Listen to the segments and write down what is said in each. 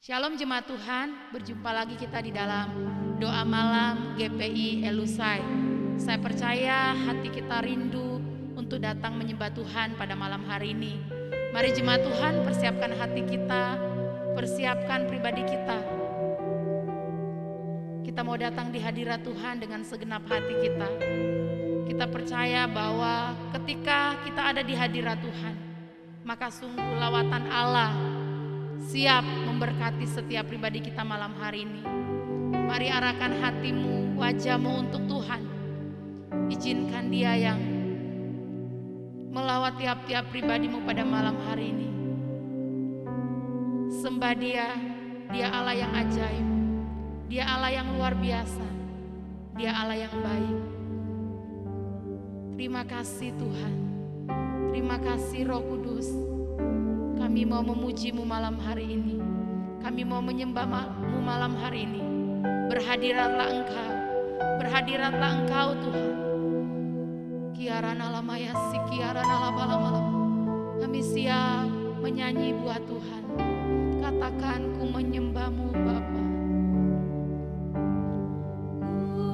Shalom jemaat Tuhan, berjumpa lagi kita di dalam doa malam GPI Elusai. Saya percaya hati kita rindu untuk datang menyembah Tuhan pada malam hari ini. Mari jemaat Tuhan persiapkan hati kita, persiapkan pribadi kita. Kita mau datang di hadirat Tuhan dengan segenap hati kita. Kita percaya bahwa ketika kita ada di hadirat Tuhan, maka sungguh lawatan Allah siap memberkati setiap pribadi kita malam hari ini. Mari arahkan hatimu, wajahmu untuk Tuhan. Izinkan Dia yang melawat tiap-tiap pribadimu pada malam hari ini. Sembah Dia, Dia Allah yang ajaib, Dia Allah yang luar biasa, Dia Allah yang baik. Terima kasih Tuhan, terima kasih Roh Kudus. Kami mau memuji-Mu malam hari ini. Kami mau menyembah-Mu malam hari ini. Berhadiratlah Engkau. Berhadiratlah Engkau Tuhan. Kiarana lamaya si kiarana labalamalam. Kami siap menyanyi buat Tuhan. Katakan ku menyembah-Mu Bapa. Ku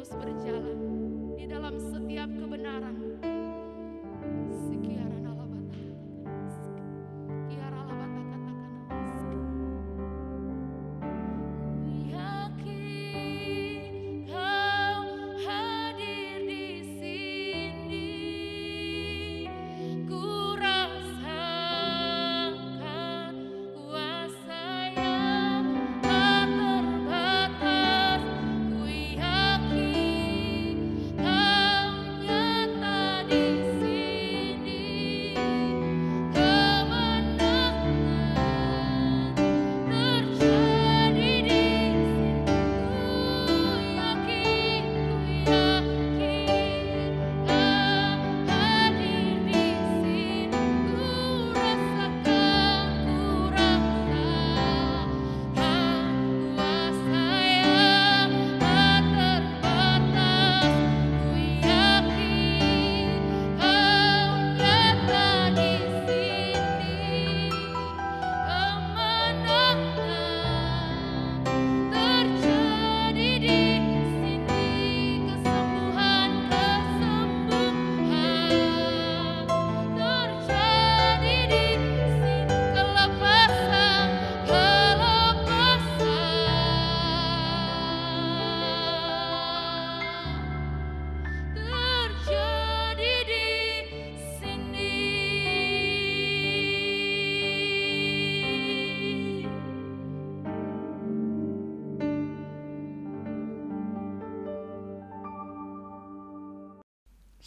terus berjalan di dalam setiap kebenaran.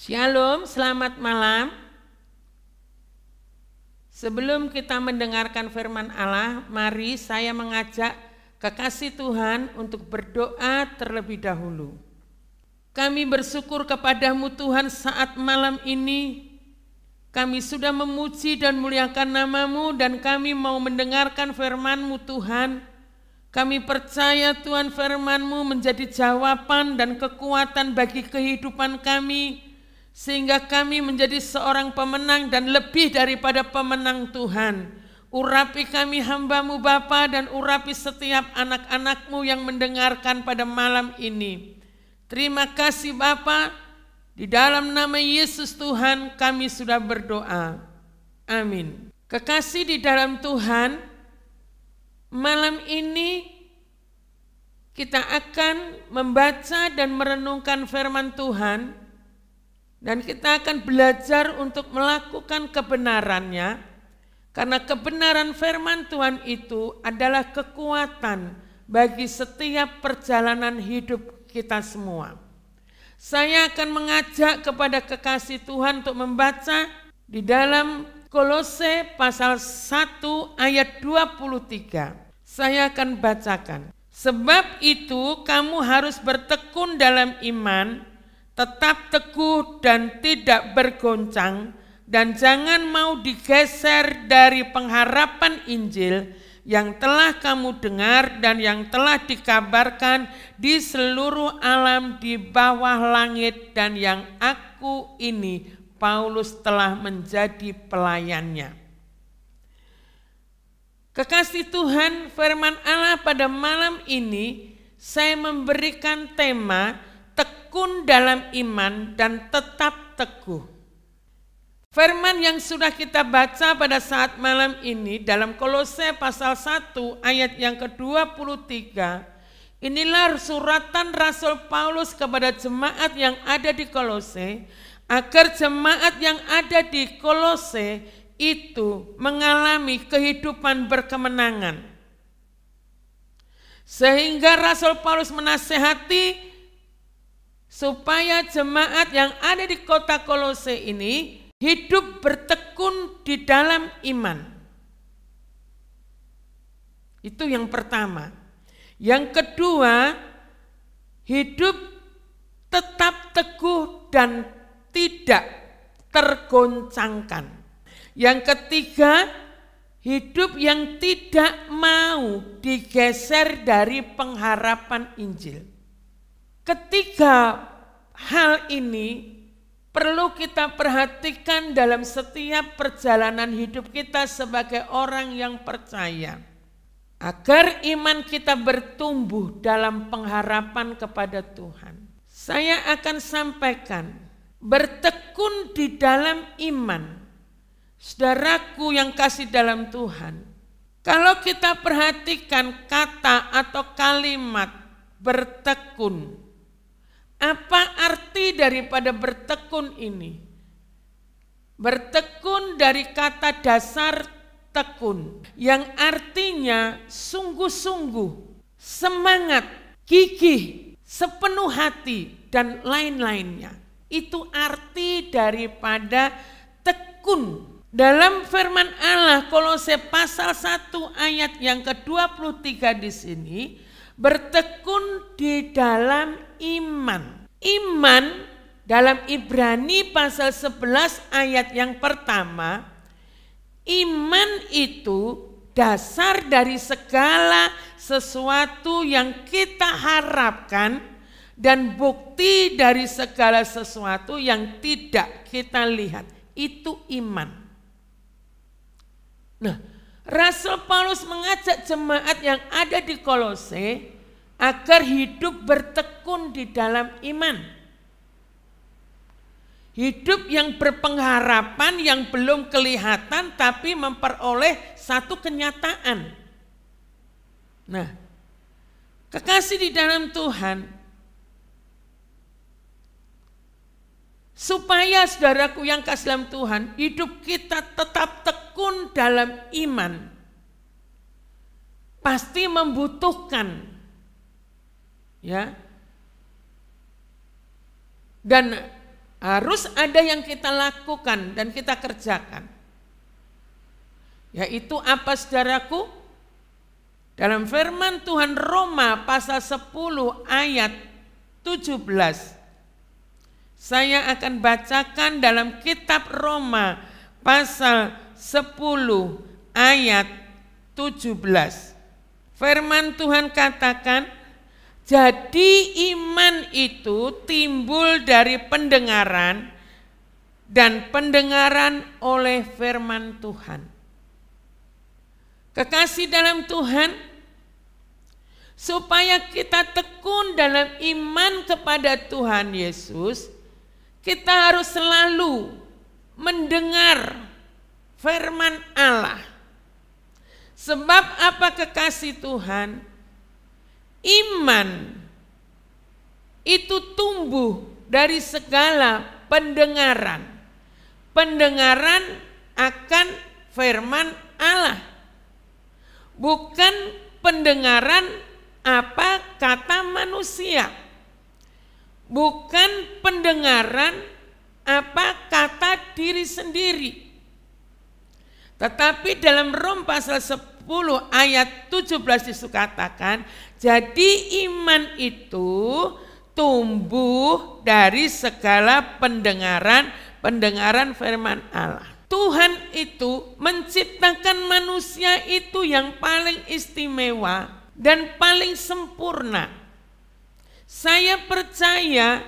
Shalom, selamat malam. Sebelum kita mendengarkan firman Allah, mari saya mengajak kekasih Tuhan untuk berdoa terlebih dahulu. Kami bersyukur kepadamu Tuhan saat malam ini. Kami sudah memuji dan muliakan namamu dan kami mau mendengarkan firman-Mu Tuhan. Kami percaya Tuhan firman-Mu menjadi jawaban dan kekuatan bagi kehidupan kami. Sehingga kami menjadi seorang pemenang dan lebih daripada pemenang Tuhan. Urapi kami hamba-Mu Bapa dan urapi setiap anak-anak-Mu yang mendengarkan pada malam ini. Terima kasih Bapa, di dalam nama Yesus Tuhan kami sudah berdoa. Amin. Kekasih di dalam Tuhan, malam ini kita akan membaca dan merenungkan firman Tuhan. Dan kita akan belajar untuk melakukan kebenarannya, karena kebenaran firman Tuhan itu adalah kekuatan bagi setiap perjalanan hidup kita semua. Saya akan mengajak kepada kekasih Tuhan untuk membaca di dalam Kolose pasal 1 ayat 23. Saya akan bacakan. Sebab itu kamu harus bertekun dalam iman, tetap teguh dan tidak bergoncang, dan jangan mau digeser dari pengharapan Injil yang telah kamu dengar dan yang telah dikabarkan di seluruh alam di bawah langit, dan yang aku ini, Paulus, telah menjadi pelayannya. Kekasih Tuhan, firman Allah pada malam ini saya memberikan tema tekun dalam iman dan tetap teguh. Firman yang sudah kita baca pada saat malam ini dalam Kolose pasal 1 ayat yang ke-23. Inilah suratan Rasul Paulus kepada jemaat yang ada di Kolose, agar jemaat yang ada di Kolose itu mengalami kehidupan berkemenangan. Sehingga Rasul Paulus menasehati supaya jemaat yang ada di kota Kolose ini hidup bertekun di dalam iman. Itu yang pertama. Yang kedua, hidup tetap teguh dan tidak tergoncangkan. Yang ketiga, hidup yang tidak mau digeser dari pengharapan Injil. Ketiga hal ini perlu kita perhatikan dalam setiap perjalanan hidup kita sebagai orang yang percaya. Agar iman kita bertumbuh dalam pengharapan kepada Tuhan. saya akan sampaikan, bertekun di dalam iman. Saudaraku yang kasih dalam Tuhan, kalau kita perhatikan kata atau kalimat bertekun, apa arti daripada bertekun ini? Bertekun dari kata dasar tekun, yang artinya sungguh-sungguh, semangat, gigih, sepenuh hati, dan lain-lainnya. Itu arti daripada tekun. Dalam firman Allah Kolose pasal 1 ayat yang ke-23 di sini, bertekun di dalam iman. Iman dalam Ibrani pasal 11 ayat yang pertama, iman itu dasar dari segala sesuatu yang kita harapkan dan bukti dari segala sesuatu yang tidak kita lihat. Itu iman. Nah, Rasul Paulus mengajak jemaat yang ada di Kolose agar hidup bertekun di dalam iman. Hidup yang berpengharapan, yang belum kelihatan tapi memperoleh satu kenyataan. Nah, kekasih di dalam Tuhan, supaya saudaraku yang kasih dalam Tuhan, hidup kita tetap tekun dalam iman, pasti membutuhkan, ya, dan harus ada yang kita lakukan dan kita kerjakan. Yaitu apa saudaraku? Dalam firman Tuhan Roma pasal 10 ayat 17. Saya akan bacakan dalam kitab Roma pasal 10 ayat 17. Firman Tuhan katakan, jadi iman itu timbul dari pendengaran dan pendengaran oleh firman Tuhan. Kekasih dalam Tuhan, supaya kita tekun dalam iman kepada Tuhan Yesus, kita harus selalu mendengar firman Allah. Sebab apa kekasih Tuhan? Iman itu tumbuh dari segala pendengaran. Pendengaran akan firman Allah. Bukan pendengaran apa kata manusia. Bukan pendengaran apa kata diri sendiri. Tetapi dalam Rom pasal 10 ayat 17 disitu katakan, jadi iman itu tumbuh dari segala pendengaran firman Allah. Tuhan itu menciptakan manusia itu yang paling istimewa dan paling sempurna. Saya percaya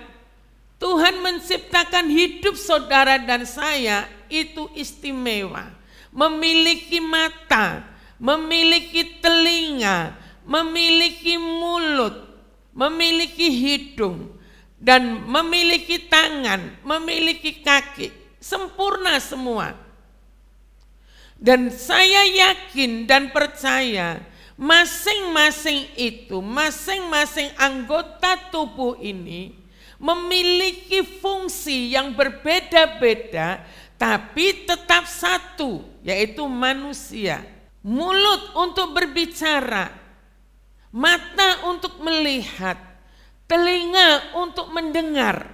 Tuhan menciptakan hidup saudara dan saya itu istimewa. Memiliki mata, memiliki telinga, memiliki mulut, memiliki hidung, dan memiliki tangan, memiliki kaki. Sempurna semua. Dan saya yakin dan percaya masing-masing itu, masing-masing anggota tubuh ini memiliki fungsi yang berbeda-beda, tapi tetap satu, yaitu manusia. Mulut untuk berbicara, mata untuk melihat, telinga untuk mendengar,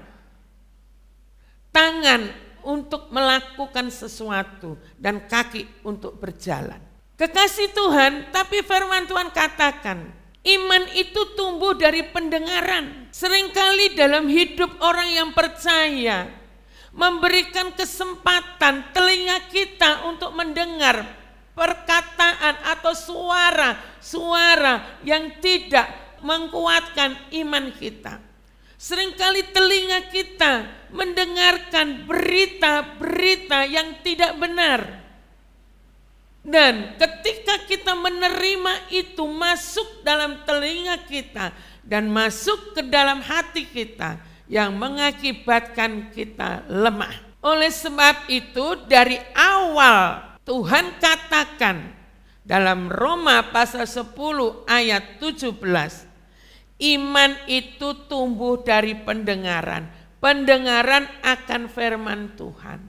tangan untuk melakukan sesuatu, dan kaki untuk berjalan. Kekasih Tuhan, tapi firman Tuhan katakan, iman itu tumbuh dari pendengaran. Seringkali dalam hidup orang yang percaya, memberikan kesempatan telinga kita untuk mendengar perkataan atau suara-suara yang tidak menguatkan iman kita. Seringkali telinga kita mendengarkan berita-berita yang tidak benar. Dan ketika kita menerima itu masuk dalam telinga kita dan masuk ke dalam hati kita, yang mengakibatkan kita lemah. Oleh sebab itu dari awal Tuhan katakan dalam Roma pasal 10 ayat 17, iman itu tumbuh dari pendengaran, pendengaran akan firman Tuhan.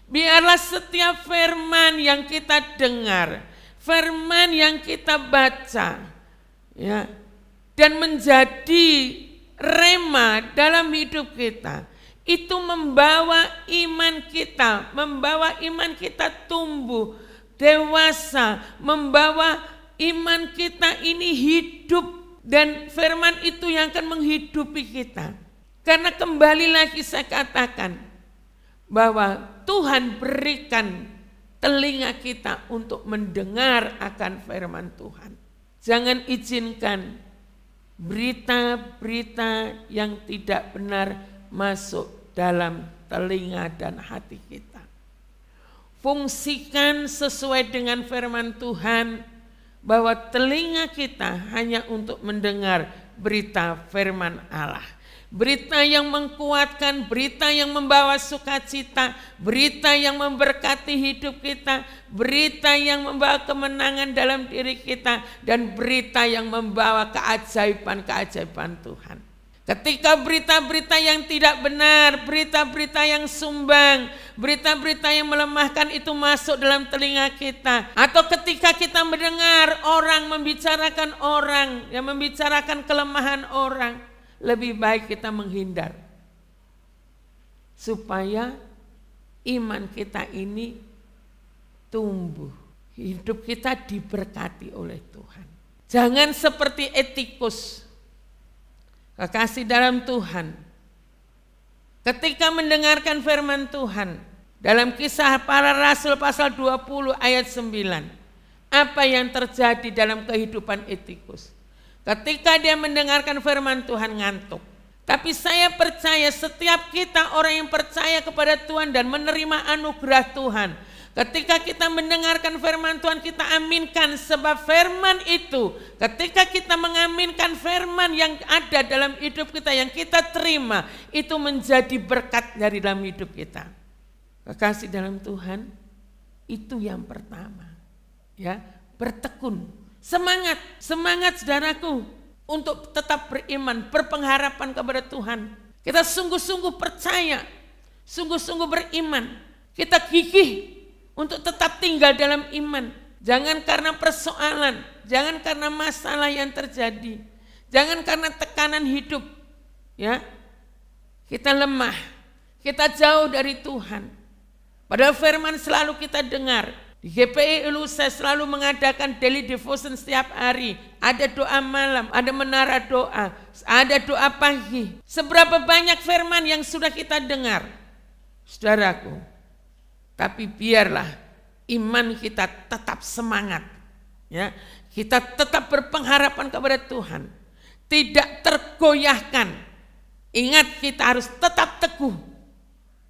Biarlah setiap firman yang kita dengar, firman yang kita baca, ya, dan menjadi rema dalam hidup kita, itu membawa iman kita tumbuh, dewasa, membawa iman kita ini hidup, dan firman itu yang akan menghidupi kita. Karena kembali lagi saya katakan bahwa Tuhan berikan telinga kita untuk mendengar akan firman Tuhan. Jangan izinkan berita-berita yang tidak benar masuk dalam telinga dan hati kita. Fungsikan sesuai dengan firman Tuhan bahwa telinga kita hanya untuk mendengar berita firman Allah. Berita yang menguatkan, berita yang membawa sukacita, berita yang memberkati hidup kita, berita yang membawa kemenangan dalam diri kita, dan berita yang membawa keajaiban-keajaiban Tuhan. Ketika berita-berita yang tidak benar, berita-berita yang sumbang, berita-berita yang melemahkan itu masuk dalam telinga kita, atau ketika kita mendengar orang membicarakan orang, yang membicarakan kelemahan orang, lebih baik kita menghindar supaya iman kita ini tumbuh, hidup kita diberkati oleh Tuhan. Jangan seperti Etikus, kekasih dalam Tuhan, ketika mendengarkan firman Tuhan dalam Kisah Para Rasul pasal 20 ayat 9, apa yang terjadi dalam kehidupan Etikus? Ketika dia mendengarkan firman Tuhan ngantuk. Tapi saya percaya setiap kita orang yang percaya kepada Tuhan dan menerima anugerah Tuhan, ketika kita mendengarkan firman Tuhan kita aminkan, sebab firman itu ketika kita mengaminkan firman yang ada dalam hidup kita, yang kita terima, itu menjadi berkat dari dalam hidup kita. Kekasih dalam Tuhan, itu yang pertama, ya, bertekun. Semangat saudaraku untuk tetap beriman, berpengharapan kepada Tuhan. Kita sungguh-sungguh percaya, sungguh-sungguh beriman. Kita gigih untuk tetap tinggal dalam iman. Jangan karena persoalan, jangan karena masalah yang terjadi, jangan karena tekanan hidup, ya, kita lemah, kita jauh dari Tuhan. Padahal firman selalu kita dengar. Di GPI Iluse selalu mengadakan daily devotion setiap hari. Ada doa malam, ada menara doa, ada doa pagi. Seberapa banyak firman yang sudah kita dengar, saudaraku. Tapi biarlah iman kita tetap semangat, ya. Kita tetap berpengharapan kepada Tuhan, tidak tergoyahkan. Ingat, kita harus tetap teguh,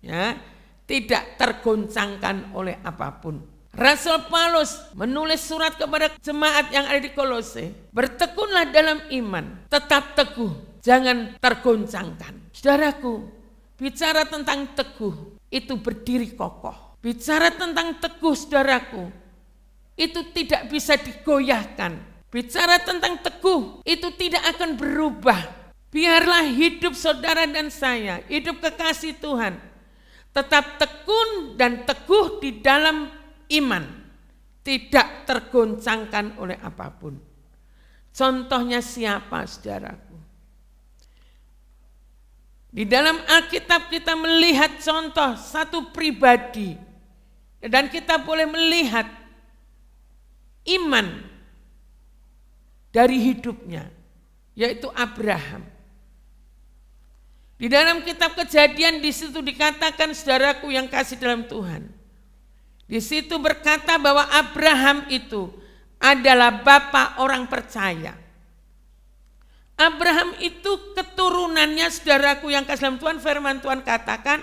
ya, tidak tergoncangkan oleh apapun. Rasul Paulus menulis surat kepada jemaat yang ada di Kolose. Bertekunlah dalam iman, tetap teguh, jangan tergoncangkan. Saudaraku, bicara tentang teguh, itu berdiri kokoh. Bicara tentang teguh, saudaraku, itu tidak bisa digoyahkan. Bicara tentang teguh, itu tidak akan berubah. Biarlah hidup saudara dan saya, hidup kekasih Tuhan, tetap tekun dan teguh di dalam iman, tidak tergoncangkan oleh apapun. Contohnya siapa, saudaraku? Di dalam Alkitab kita melihat contoh satu pribadi, dan kita boleh melihat iman dari hidupnya, yaitu Abraham. Di dalam kitab Kejadian di situ dikatakan, saudaraku yang kasih dalam Tuhan, di situ berkata bahwa Abraham itu adalah bapa orang percaya. Abraham itu keturunannya, saudaraku yang kasih dalam Tuhan, firman Tuhan katakan,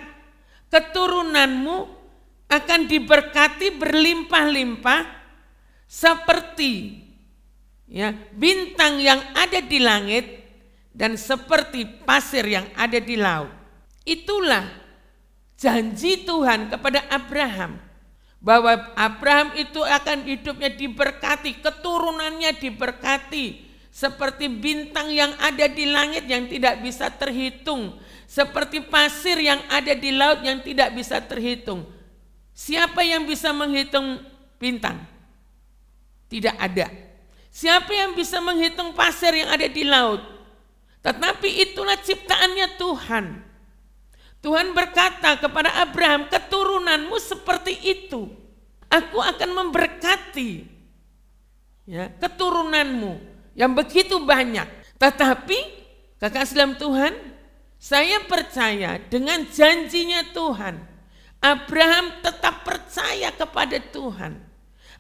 keturunanmu akan diberkati berlimpah-limpah seperti, ya, bintang yang ada di langit dan seperti pasir yang ada di laut. Itulah janji Tuhan kepada Abraham, bahwa Abraham itu akan hidupnya diberkati, keturunannya diberkati, seperti bintang yang ada di langit yang tidak bisa terhitung, seperti pasir yang ada di laut yang tidak bisa terhitung. Siapa yang bisa menghitung bintang? Tidak ada. Siapa yang bisa menghitung pasir yang ada di laut? Tetapi itulah ciptaannya Tuhan. Tuhan berkata kepada Abraham, keturunanmu seperti itu. Aku akan memberkati ya, keturunanmu yang begitu banyak. Tetapi kekasih dalam Tuhan, saya percaya dengan janjinya Tuhan, Abraham tetap percaya kepada Tuhan.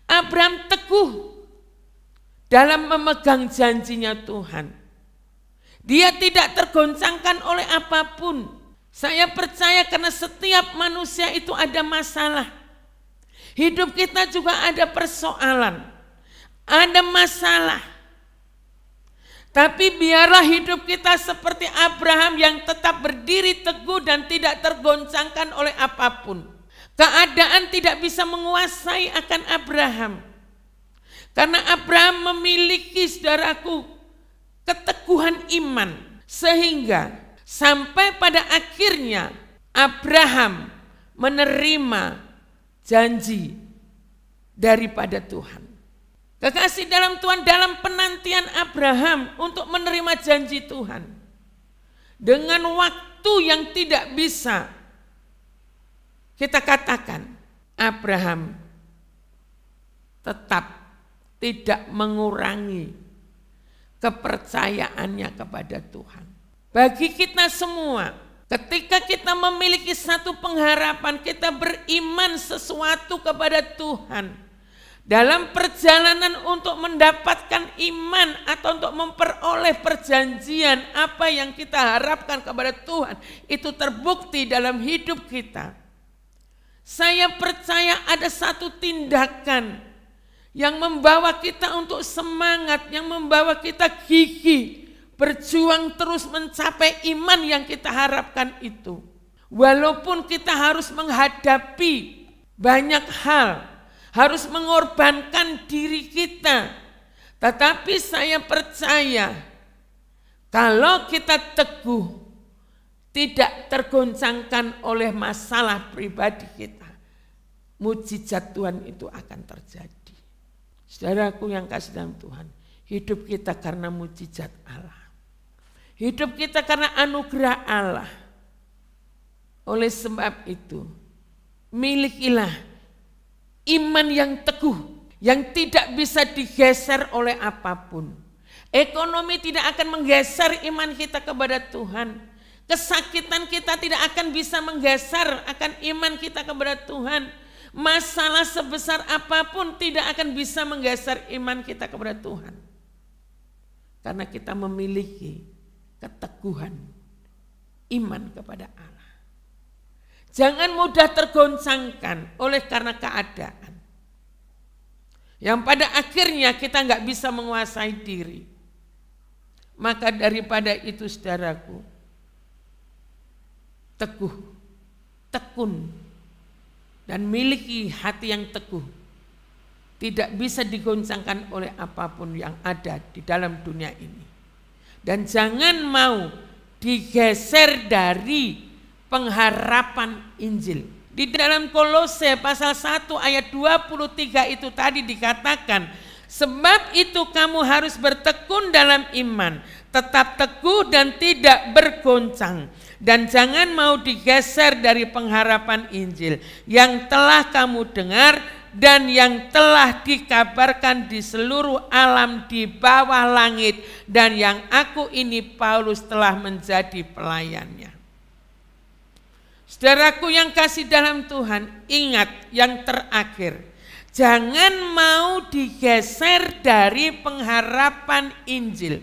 Abraham teguh dalam memegang janjinya Tuhan. Dia tidak tergoncangkan oleh apapun. Saya percaya karena setiap manusia itu ada masalah. Hidup kita juga ada persoalan, ada masalah. Tapi biarlah hidup kita seperti Abraham yang tetap berdiri teguh dan tidak tergoncangkan oleh apapun. Keadaan tidak bisa menguasai akan Abraham. Karena Abraham memiliki, saudaraku, keteguhan iman. Sehingga sampai pada akhirnya Abraham menerima janji daripada Tuhan. Kekasih dalam Tuhan, dalam penantian Abraham untuk menerima janji Tuhan, dengan waktu yang tidak bisa kita katakan, Abraham tetap tidak mengurangi kepercayaannya kepada Tuhan. Bagi kita semua, ketika kita memiliki satu pengharapan, kita beriman sesuatu kepada Tuhan, dalam perjalanan untuk mendapatkan iman atau untuk memperoleh perjanjian apa yang kita harapkan kepada Tuhan, itu terbukti dalam hidup kita. Saya percaya ada satu tindakan yang membawa kita untuk semangat, yang membawa kita gigih, berjuang terus mencapai iman yang kita harapkan itu. Walaupun kita harus menghadapi banyak hal, harus mengorbankan diri kita. Tetapi saya percaya kalau kita teguh, tidak tergoncangkan oleh masalah pribadi kita, mujizat Tuhan itu akan terjadi. Saudaraku yang kasih dalam Tuhan, hidup kita karena mujizat Allah. Hidup kita karena anugerah Allah. Oleh sebab itu, milikilah iman yang teguh, yang tidak bisa digeser oleh apapun. Ekonomi tidak akan menggeser iman kita kepada Tuhan. Kesakitan kita tidak akan bisa menggeser akan iman kita kepada Tuhan. Masalah sebesar apapun tidak akan bisa menggeser iman kita kepada Tuhan. Karena kita memiliki keteguhan iman kepada Allah. Jangan mudah tergoncangkan oleh karena keadaan, yang pada akhirnya kita nggak bisa menguasai diri. Maka daripada itu, saudaraku, teguh, tekun, dan miliki hati yang teguh. Tidak bisa digoncangkan oleh apapun yang ada di dalam dunia ini. Dan jangan mau digeser dari pengharapan Injil. Di dalam Kolose pasal 1 ayat 23 itu tadi dikatakan, sebab itu kamu harus bertekun dalam iman, tetap teguh dan tidak bergoncang. Dan jangan mau digeser dari pengharapan Injil yang telah kamu dengar dan yang telah dikabarkan di seluruh alam di bawah langit, dan yang aku ini Paulus telah menjadi pelayannya. Saudaraku yang kasih dalam Tuhan, ingat yang terakhir, jangan mau digeser dari pengharapan Injil.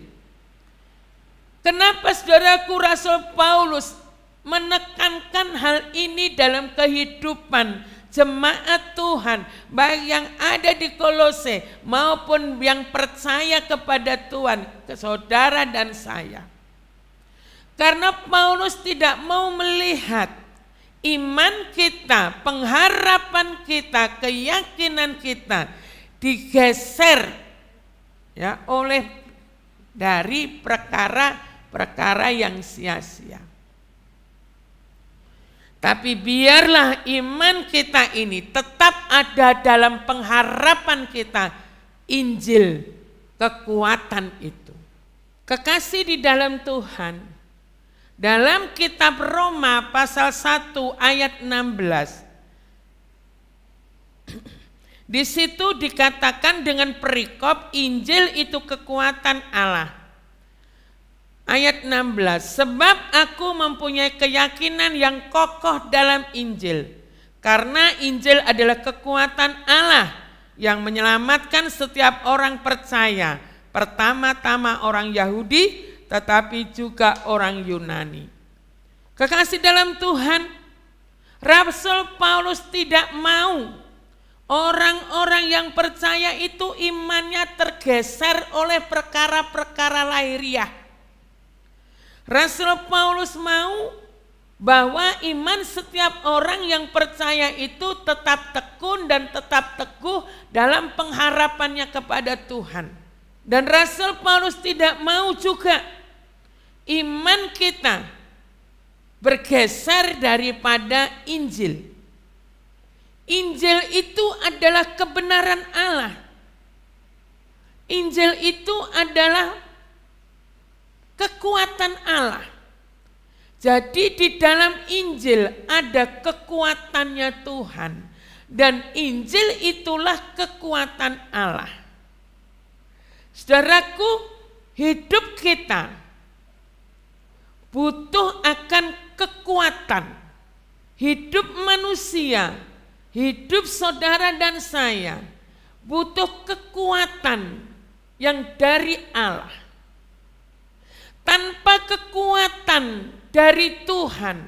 Kenapa saudaraku Rasul Paulus menekankan hal ini dalam kehidupan jemaat Tuhan, baik yang ada di Kolose maupun yang percaya kepada Tuhan, ke saudara dan saya? Karena Paulus tidak mau melihat iman kita, pengharapan kita, keyakinan kita digeser ya oleh dari perkara-perkara yang sia-sia. Tapi biarlah iman kita ini tetap ada dalam pengharapan kita, Injil, kekuatan itu. Kekasih di dalam Tuhan, dalam kitab Roma pasal 1 ayat 16, di situ dikatakan dengan perikop Injil itu kekuatan Allah. Ayat 16, sebab aku mempunyai keyakinan yang kokoh dalam Injil, karena Injil adalah kekuatan Allah yang menyelamatkan setiap orang percaya, pertama-tama orang Yahudi, tetapi juga orang Yunani. Kekasih dalam Tuhan, Rasul Paulus tidak mau orang-orang yang percaya itu imannya tergeser oleh perkara-perkara lahiriah. Rasul Paulus mau bahwa iman setiap orang yang percaya itu tetap tekun dan tetap teguh dalam pengharapannya kepada Tuhan. Dan Rasul Paulus tidak mau juga iman kita bergeser daripada Injil. Injil itu adalah kebenaran Allah. Injil itu adalah kekuatan Allah. Jadi di dalam Injil ada kekuatannya Tuhan, dan Injil itulah kekuatan Allah. Saudaraku, hidup kita butuh akan kekuatan. Hidup manusia, hidup saudara dan saya butuh kekuatan yang dari Allah. Tanpa kekuatan dari Tuhan,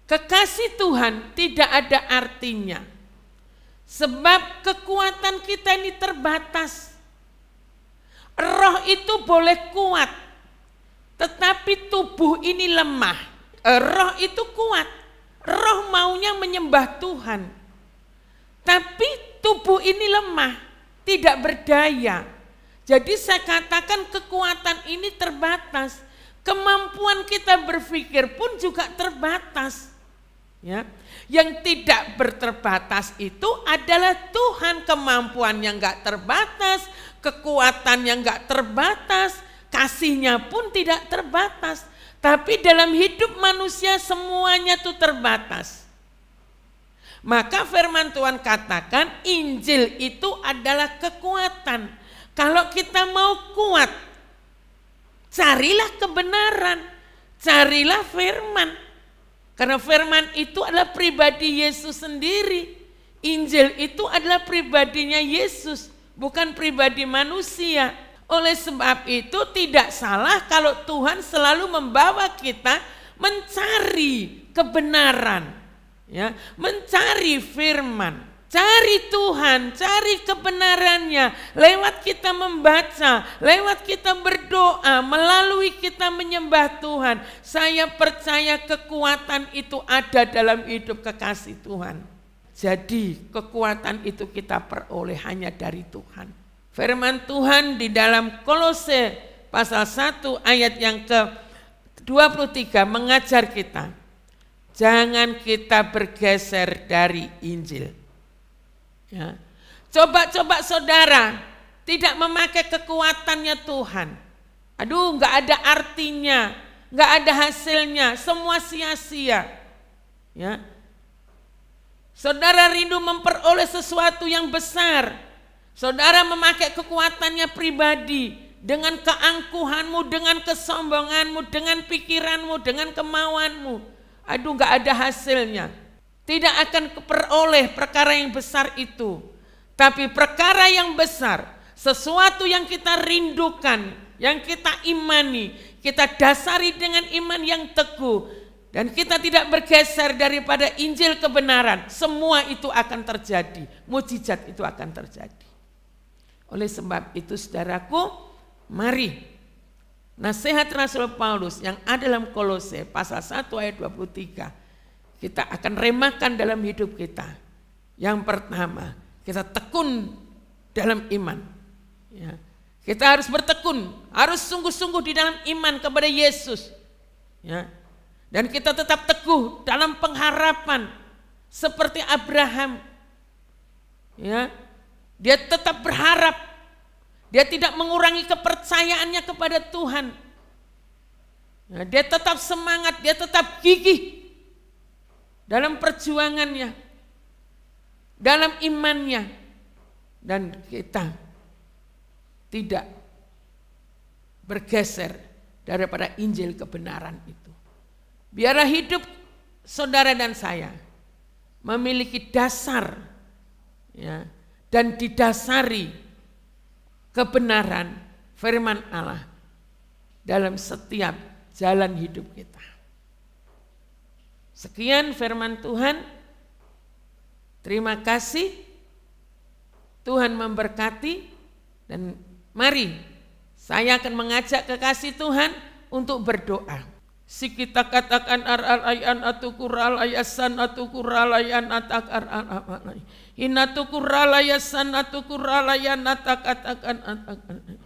kekasih Tuhan tidak ada artinya. Sebab kekuatan kita ini terbatas. Roh itu boleh kuat, tetapi tubuh ini lemah. Roh itu kuat, roh maunya menyembah Tuhan, tapi tubuh ini lemah, tidak berdaya. Jadi saya katakan kekuatan ini terbatas. Kemampuan kita berpikir pun juga terbatas. Ya. Yang tidak berterbatas itu adalah Tuhan. Kemampuannya enggak terbatas, kekuatannya enggak terbatas, kasihnya pun tidak terbatas. Tapi dalam hidup manusia semuanya itu terbatas. Maka firman Tuhan katakan Injil itu adalah kekuatan. Kalau kita mau kuat, carilah kebenaran, carilah firman. Karena firman itu adalah pribadi Yesus sendiri. Injil itu adalah pribadinya Yesus, bukan pribadi manusia. Oleh sebab itu tidak salah kalau Tuhan selalu membawa kita mencari kebenaran, ya, mencari firman. Cari Tuhan, cari kebenarannya, lewat kita membaca, lewat kita berdoa, melalui kita menyembah Tuhan. Saya percaya kekuatan itu ada dalam hidup kekasih Tuhan. Jadi kekuatan itu kita peroleh hanya dari Tuhan. Firman Tuhan di dalam Kolose pasal 1 ayat yang ke-23 mengajar kita, jangan kita bergeser dari Injil. Ya. Coba-coba saudara tidak memakai kekuatannya Tuhan. Aduh, nggak ada artinya, nggak ada hasilnya, semua sia-sia. Ya. Saudara rindu memperoleh sesuatu yang besar. Saudara memakai kekuatannya pribadi dengan keangkuhanmu, dengan kesombonganmu, dengan pikiranmu, dengan kemauanmu. Aduh, nggak ada hasilnya. Tidak akan peroleh perkara yang besar itu. Tapi perkara yang besar, sesuatu yang kita rindukan, yang kita imani, kita dasari dengan iman yang teguh, dan kita tidak bergeser daripada Injil kebenaran, semua itu akan terjadi. Mukjizat itu akan terjadi. Oleh sebab itu saudaraku, mari nasihat Rasul Paulus yang ada dalam Kolose pasal 1 ayat 23 kita akan remakan dalam hidup kita. Yang pertama, kita tekun dalam iman. Ya. Kita harus bertekun, harus sungguh-sungguh di dalam iman kepada Yesus. Ya. Dan kita tetap teguh dalam pengharapan seperti Abraham. Ya. Dia tetap berharap. Dia tidak mengurangi kepercayaannya kepada Tuhan. Ya, dia tetap semangat, dia tetap gigih dalam perjuangannya, dalam imannya. Dan kita tidak bergeser daripada Injil kebenaran itu. Biarlah hidup saudara dan saya memiliki dasar, ya, dan didasari kebenaran firman Allah dalam setiap jalan hidup kita. Sekian firman Tuhan. Terima kasih. Tuhan memberkati. Dan mari saya akan mengajak kekasih Tuhan untuk berdoa. Si kita katakan ar-al-ayan atukural ayasan atukural ayan atakar al-amalai. Inatukural ayasan atukural ayan atakatakan atakan.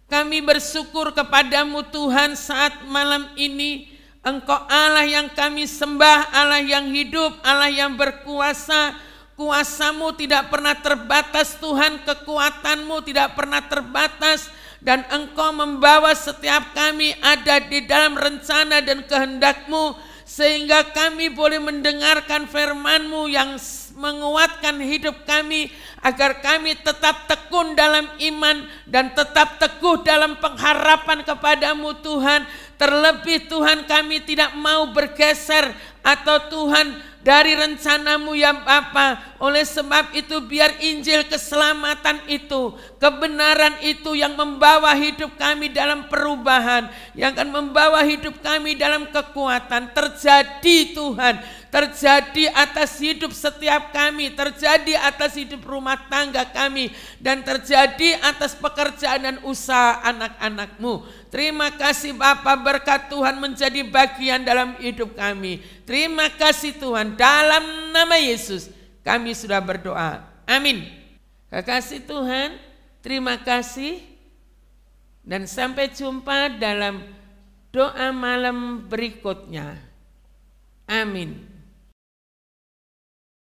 Kami bersyukur kepadamu Tuhan saat malam ini. Engkau Allah yang kami sembah, Allah yang hidup, Allah yang berkuasa. Kuasamu tidak pernah terbatas Tuhan, kekuatanmu tidak pernah terbatas. Dan engkau membawa setiap kami ada di dalam rencana dan kehendakmu. Sehingga kami boleh mendengarkan firman-Mu yang menguatkan hidup kami. Agar kami tetap tekun dalam iman dan tetap teguh dalam pengharapan kepadamu Tuhan. Terlebih Tuhan kami tidak mau bergeser atau Tuhan dari rencanamu ya Bapa. Oleh sebab itu biar Injil keselamatan itu, kebenaran itu yang membawa hidup kami dalam perubahan, yang akan membawa hidup kami dalam kekuatan. Terjadi Tuhan, terjadi atas hidup setiap kami, terjadi atas hidup rumah tangga kami, dan terjadi atas pekerjaan dan usaha anak-anak-Mu. Terima kasih Bapa, berkat Tuhan menjadi bagian dalam hidup kami. Terima kasih Tuhan, dalam nama Yesus kami sudah berdoa. Amin. Kekasih Tuhan, terima kasih. Dan sampai jumpa dalam doa malam berikutnya. Amin.